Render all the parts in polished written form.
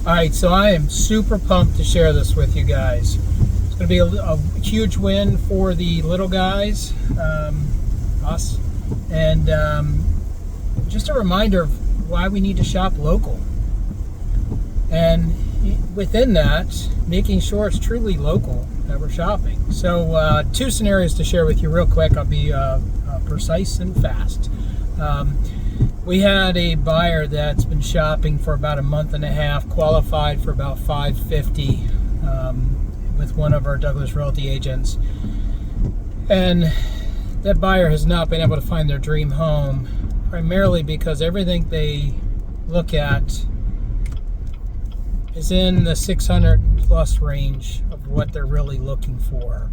All right, so I am super pumped to share this with you guys. It's going to be a huge win for the little guys, us, and just a reminder of why we need to shop local. And within that, making sure it's truly local that we're shopping. So two scenarios to share with you real quick. I'll be precise and fast. We had a buyer that's been shopping for about a month and a half, qualified for about $550 with one of our Douglas Realty agents. And that buyer has not been able to find their dream home, primarily because everything they look at is in the 600 plus range of what they're really looking for.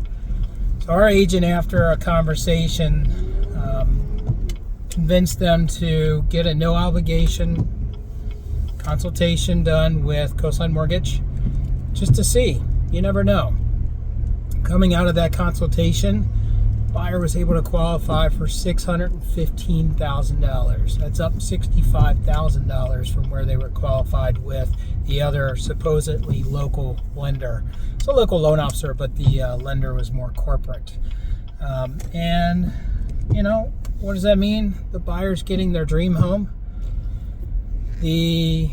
So our agent, after a conversation, convinced them to get a no obligation consultation done with Coastline Mortgage, just to see. You never know. Coming out of that consultation, buyer was able to qualify for $615,000. That's up $65,000 from where they were qualified with the other supposedly local lender. It's a local loan officer, but the lender was more corporate. And you know, what does that mean? The buyer's getting their dream home. The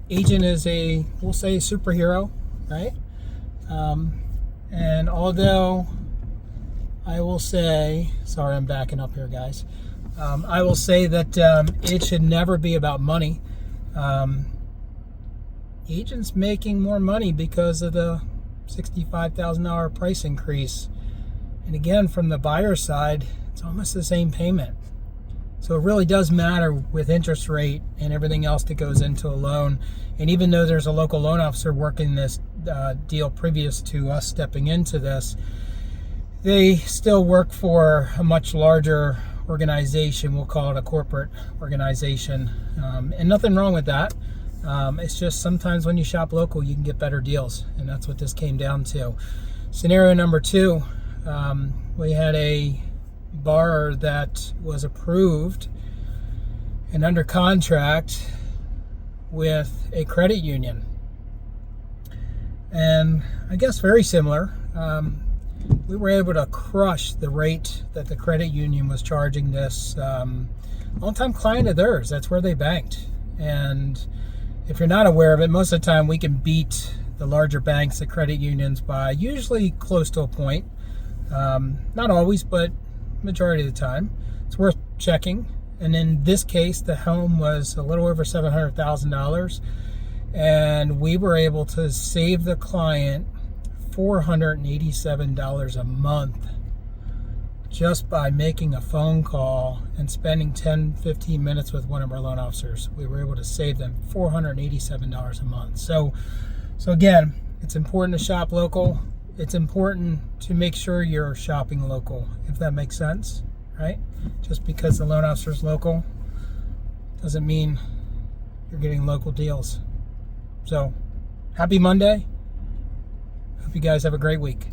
agent is a, we'll say, superhero, right? And although I will say, sorry, I'm backing up here, guys. I will say that it should never be about money. Agents making more money because of the $65,000 price increase. And again, from the buyer's side, it's almost the same payment. So it really does matter with interest rate and everything else that goes into a loan. And even though there's a local loan officer working this deal previous to us stepping into this, they still work for a much larger organization. We'll call it a corporate organization. And nothing wrong with that. It's just sometimes when you shop local, you can get better deals. And that's what this came down to. Scenario number two, we had a borrower that was approved and under contract with a credit union. And I guess very similar. We were able to crush the rate that the credit union was charging this long-time client of theirs. That's where they banked. And if you're not aware of it, most of the time we can beat the larger banks, the credit unions, by usually close to a point. Not always, but majority of the time. It's worth checking. And in this case, the home was a little over $700,000, and we were able to save the client $487 a month just by making a phone call and spending 10-15 minutes with one of our loan officers. We were able to save them $487 a month. So again, it's important to shop local. It's important to make sure you're shopping local, if that makes sense, right? Just because the loan officer is local doesn't mean you're getting local deals. So, happy Monday. Hope you guys have a great week.